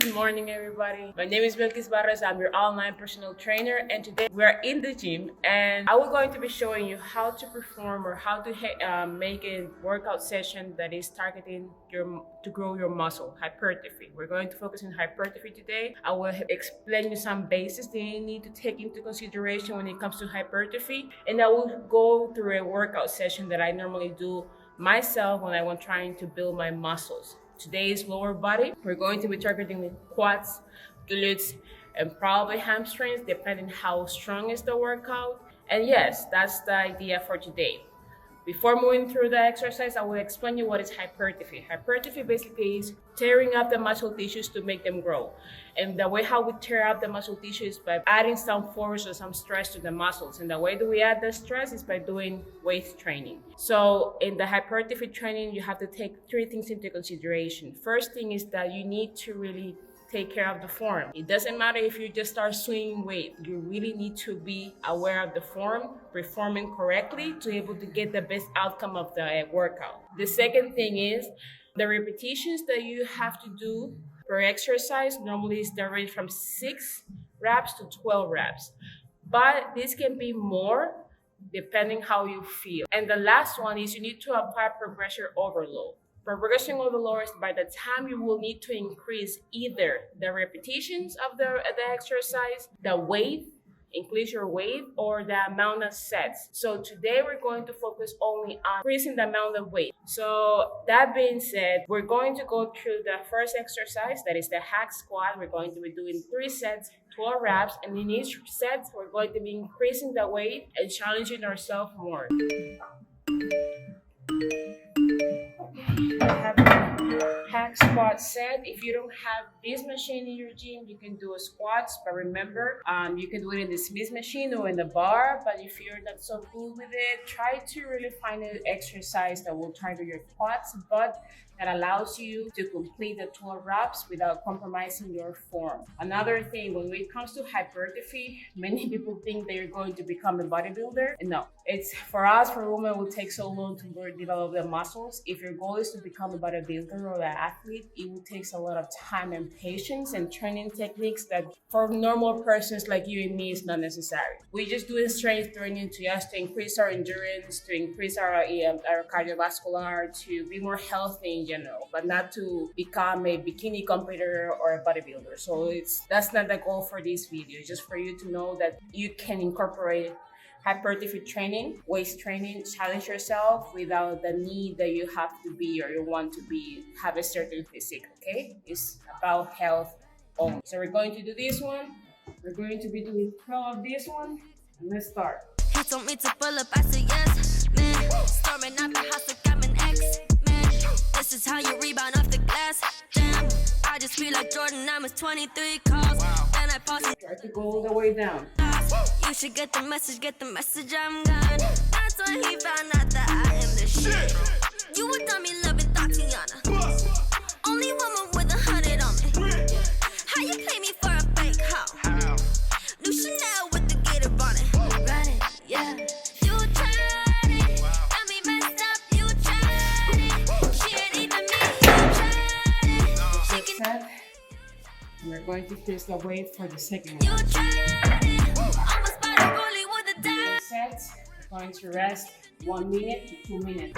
Good morning, everybody. My name is Belkis Barres. I'm your online personal trainer, and today we're in the gym, and I will going to be showing you how to perform or how to make a workout session that is targeting to grow your muscle hypertrophy. We're going to focus on hypertrophy today. I will explain you some basics that you need to take into consideration when it comes to hypertrophy, and I will go through a workout session that I normally do myself when I'm trying to build my muscles. Today's lower body, we're going to be targeting the quads, glutes, and probably hamstrings, depending how strong is the workout. And yes, that's the idea for today. Before moving through the exercise, I will explain you what is hypertrophy. Hypertrophy basically is tearing up the muscle tissues to make them grow. And the way how we tear up the muscle tissue is by adding some force or some stress to the muscles. And the way that we add the stress is by doing weight training. So in the hypertrophy training, you have to take three things into consideration. First thing is that you need to really take care of the form. It doesn't matter if you just start swinging weight. You really need to be aware of the form, performing correctly to be able to get the best outcome of the workout. The second thing is the repetitions that you have to do per exercise normally is the range from 6 reps to 12 reps. But this can be more depending how you feel. And the last one is you need to apply progression overload. Progression overload is by the time you will need to increase either the repetitions of the exercise, the weight, increase your weight, or the amount of sets. So today we're going to focus only on increasing the amount of weight. So that being said, we're going to go through the first exercise, that is the hack squat. We're going to be doing 3 sets, 12 reps, and in each set, we're going to be increasing the weight and challenging ourselves more. I have a hack squat set. If you don't have this machine in your gym, you can do a squats, but remember, you can do it in the Smith machine or in the bar. But if you're not so cool with it, try to really find an exercise that will target your quads, but that allows you to complete the 12 reps without compromising your form. Another thing, when it comes to hypertrophy, many people think they're going to become a bodybuilder. And no, it's for us, for women, it will take so long to develop the muscles. If your goal is to become a bodybuilder or an athlete, it will take a lot of time and patience and training techniques that for normal persons like you and me is not necessary. We're just doing strength training to increase our endurance, to increase our cardiovascular, to be more healthy in general, but not to become a bikini competitor or a bodybuilder. So that's not the goal for this video. It's just for you to know that you can incorporate hypertrophy training, weight training, challenge yourself without the need that you have to be or you want to be, have a certain physique, okay? It's about health only. So we're going to do this one. We're going to be doing 12 of this one. And let's start. He told me to pull up, I said yes, man. Storming out the house like I'm an ex, man. This is how you rebound off the glass, damn. I just feel like Jordan, I'm his 23 calls. Then I pause and try to go all the way down. You should get the message, I'm gone. That's when he found out that I am the shit. You would dummy loving Tatiana. Only woman with 100 on me. How you play me for a fake hoe? New Chanel with the gator bonnet. Run it, yeah. You tried it. Got me messed up, you tried it. She ain't even me, you tried it. She can... We're going to increase the weight for the second one. You tried it. Almost body rolling with a dime. Sets, we're going to rest 1 minute to 2 minutes.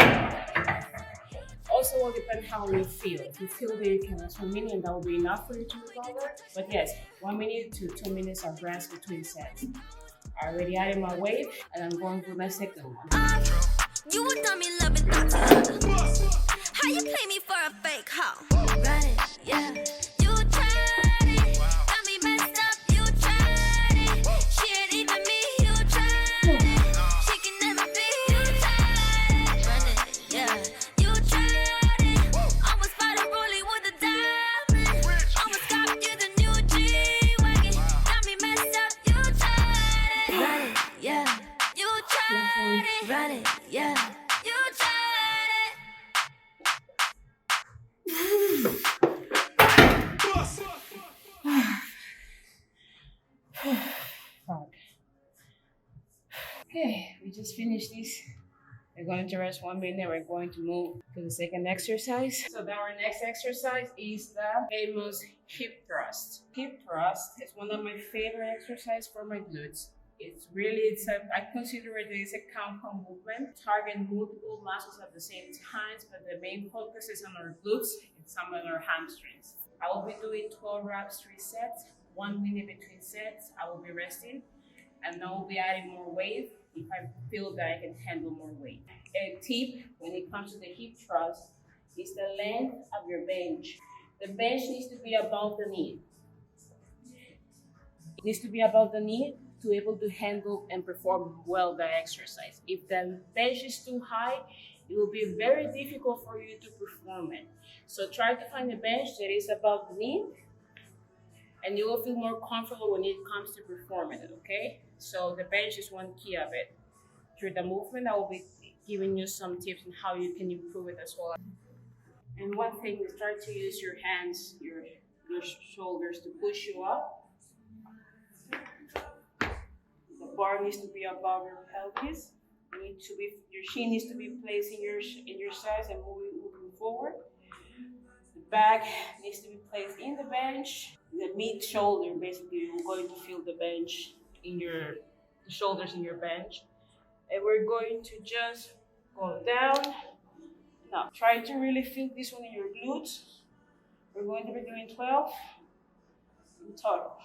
Also will depend how you feel. If you feel that you can rest 1 minute, that will be enough for you to recover. But yes, 1 minute to 2 minutes of rest between sets. I already added my weight and I'm going for my second one. You would dummy loving Tatiana. How you play me for a fake hoe? Run it, yeah. You tried it. Got me messed up, you tried it. She ain't even me, you tried it. She can never be, you tried it. Run it, yeah. You tried it. Almost body rolling with a diamond. Almost got you the new G-Wagon. Got me messed up, you tried it. Run it, yeah. You tried it. Run it, yeah. You tried it. Okay, we just finished this We're going to rest 1 minute. We're going to move to the second exercise. So our next exercise is the famous hip thrust. Hip thrust is one of my favorite exercises for my glutes. I consider it as a compound movement, targeting multiple muscles at the same time, but the main focus is on our glutes and some on our hamstrings. I will be doing 12 reps, 3 sets, 1 minute between sets. I will be resting, and I will be adding more weight if I feel that I can handle more weight. A tip when it comes to the hip thrust is the length of your bench. The bench needs to be above the knee. It needs to be above the knee to be able to handle and perform well the exercise. If the bench is too high, it will be very difficult for you to perform it. So try to find a bench that is above the knee, and you will feel more comfortable when it comes to performing it, okay? So the bench is one key of it. Through the movement, I will be giving you some tips on how you can improve it as well. And one thing is try to use your hands, your shoulders to push you up. The bar needs to be above your pelvis. Your shin needs to be placed in your sides and moving forward. The back needs to be placed in the bench. The mid shoulder, basically, you're going to feel the bench in the shoulders in your bench. And we're going to just go down. Now, try to really feel this one in your glutes. We're going to be doing 12 in total.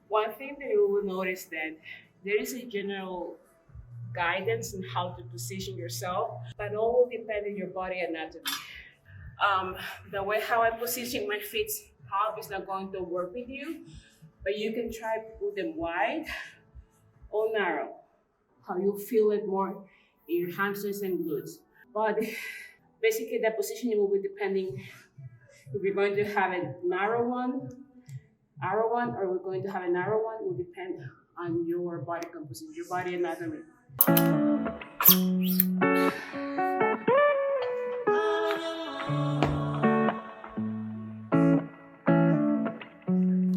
One thing that you will notice that there is a general guidance on how to position yourself, but all will depend on your body anatomy. The way how I position my feet up is not going to work with you, but you can try to put them wide or narrow, how you feel it more in your hamstrings and glutes. But basically the positioning will be depending if you're going to have a narrow one, or we're going to have a narrow one, will depend on your body composition, your body anatomy.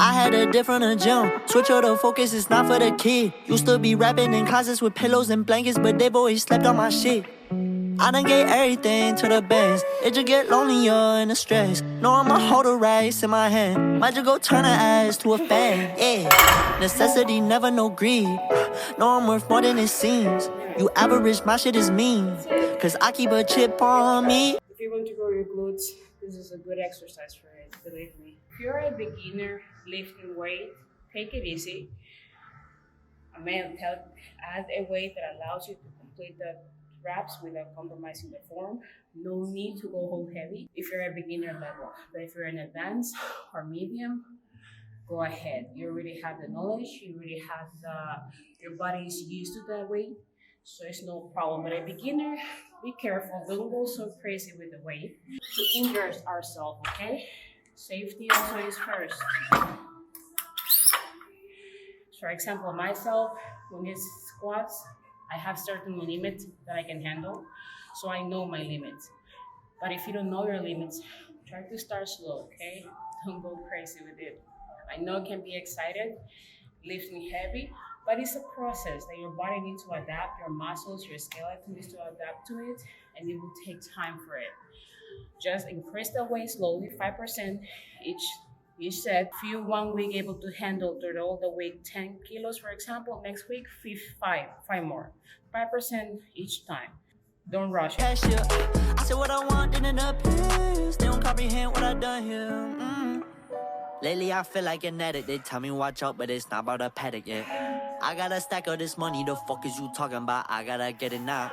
I had a different gym. Switch out the focus, it's not for the kid. Used to be rapping in closets with pillows and blankets, but they've always slept on my shit. I done gave everything to the bands. It just get lonelier in the stress. No, I'ma hold a rice in my hand. Might just go turn her ass to a fan. Yeah, necessity, never no greed. No, I'm worth more than it seems. You average, my shit is mean. Cause I keep a chip on me. If you want to grow your glutes, this is a good exercise for it, believe me. If you're a beginner lifting weight, take it easy. Add a weight that allows you to complete the reps without compromising the form. No need to go home heavy if you're a beginner level. But if you're an advanced or medium, go ahead. You already have the knowledge, you already have your body is used to that weight, so it's no problem. But a beginner, be careful, don't go so crazy with the weight to injure ourselves, okay? Safety also is first. For example, myself, when it's squats, I have certain limits that I can handle, so I know my limits. But if you don't know your limits, try to start slow, okay? Don't go crazy with it. I know it can be excited, lifting heavy, but it's a process that your body needs to adapt, your muscles, your skeleton needs to adapt to it, and it will take time for it. Just increase the weight slowly, 5% each set. If you 1 week able to handle all the weight 10 kilos, for example, next week, 5 more. 5% each time. Don't rush it. I said what I want, then end up here. They don't comprehend what I done here. Lately I feel like an addict. They tell me watch out, but it's not about a paddock yet. I gotta stack all this money, the fuck is you talking about? I gotta get it now.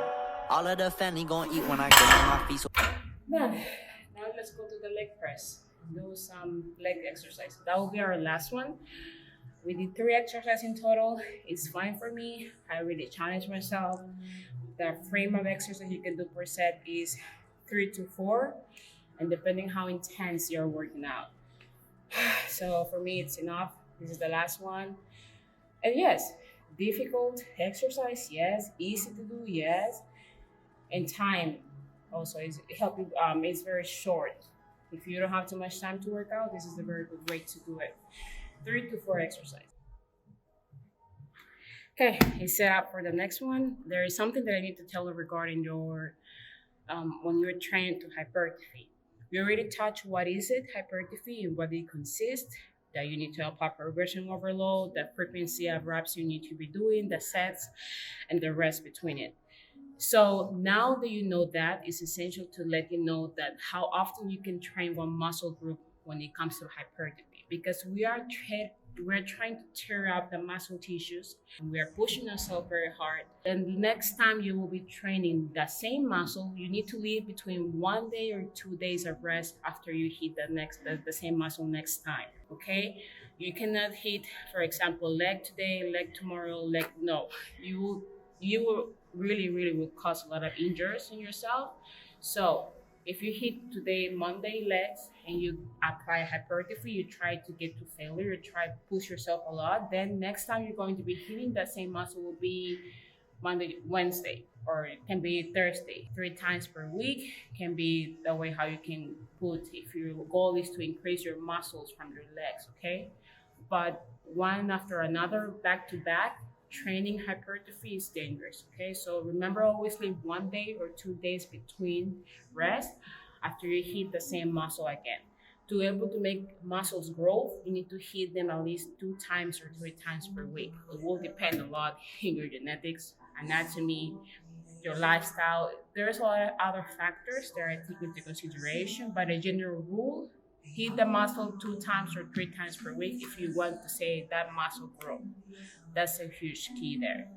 All of the family gon' eat when I get on my feet. So Now let's go to the leg press. Do some leg exercise. That will be our last one. We did 3 exercises in total. It's fine for me. I really challenge myself. The frame of exercise you can do per set is 3 to 4, and depending how intense you're working out. So for me, it's enough. This is the last one. And yes, difficult exercise, yes. Easy to do, yes. And time also is helping. It's very short. If you don't have too much time to work out, this is a very good way to do it. 3 to 4 exercises. Okay, it's set up for the next one. There is something that I need to tell you regarding your when you're training to hypertrophy. We already touched what is it, hypertrophy, and what it consists. That you need to apply progression overload, the frequency of reps you need to be doing, the sets, and the rest between it. So now that you know that, it's essential to let you know that how often you can train one muscle group when it comes to hypertrophy, because we're trying to tear up the muscle tissues and we are pushing ourselves very hard. And the next time you will be training the same muscle, you need to leave between 1 day or 2 days of rest after you hit the same muscle next time. Okay, you cannot hit, for example, leg today, leg tomorrow, leg. No, you will really will cause a lot of injuries in yourself. So if you hit today Monday legs and you apply hypertrophy, you try to get to failure, you try to push yourself a lot, then next time you're going to be hitting that same muscle will be Monday, Wednesday, or it can be Thursday. 3 times per week can be the way how you can put if your goal is to increase your muscles from your legs, okay? But one after another, back to back, training hypertrophy is dangerous, okay? So remember, always leave 1 day or 2 days between rest after you hit the same muscle again. To be able to make muscles grow, you need to hit them at least 2 times or 3 times per week. It will depend a lot in your genetics, anatomy, your lifestyle. There's a lot of other factors that I take into consideration, but a general rule, hit the muscle 2 times or 3 times per week if you want to say that muscle grow. That's a huge key there.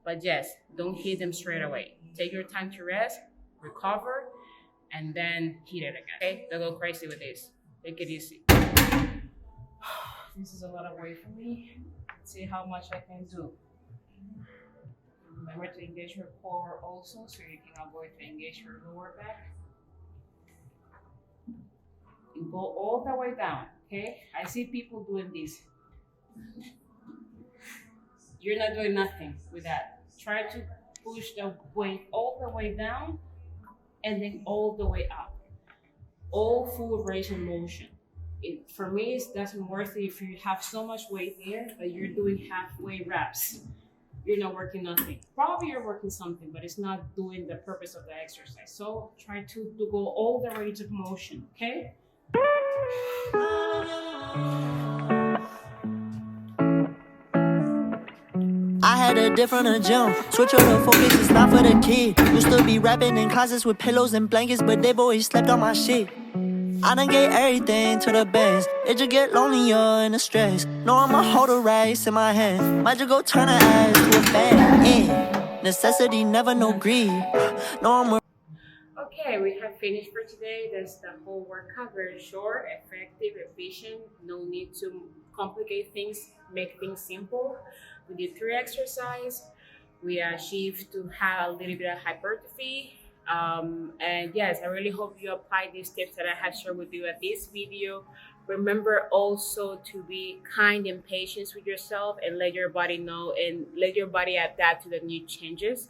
But yes, don't hit them straight away. Take your time to rest, recover, and then hit it again. Okay, don't go crazy with this. Take it easy. This is a lot of weight for me. Let's see how much I can do. Remember to engage your core also, so you can avoid to engage your lower back. And go all the way down, okay? I see people doing this. You're not doing nothing with that. Try to push the weight all the way down and then all the way up. All full range of motion. For me, it doesn't work if you have so much weight there that you're doing halfway reps. You're not working nothing. Probably you're working something, but it's not doing the purpose of the exercise. So try to go all the range of motion, okay? I had a different gym. Switch up the focus, it's not for the kid. Used to be rapping in closets with pillows and blankets, but they've always slept on my shit. I done gave everything to the bands. It just get lonelier in the stress. No, I'ma hold a rice in my hand. Might just go turn her ass to a fan. Yeah. Necessity, never no greed. No, I'm Okay, we have finished for today. That's the whole workout. Very short, effective, efficient. No need to complicate things, make things simple. We did 3 exercises. We achieved to have a little bit of hypertrophy. And yes, I really hope you apply these tips that I have shared with you at this video. Remember also to be kind and patient with yourself and let your body know and let your body adapt to the new changes.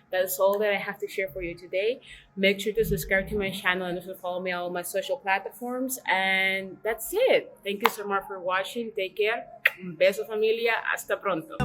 That's all that I have to share for you today. Make sure to subscribe to my channel and also follow me on all my social platforms. And that's it. Thank you so much for watching. Take care. Un beso, familia. Hasta pronto.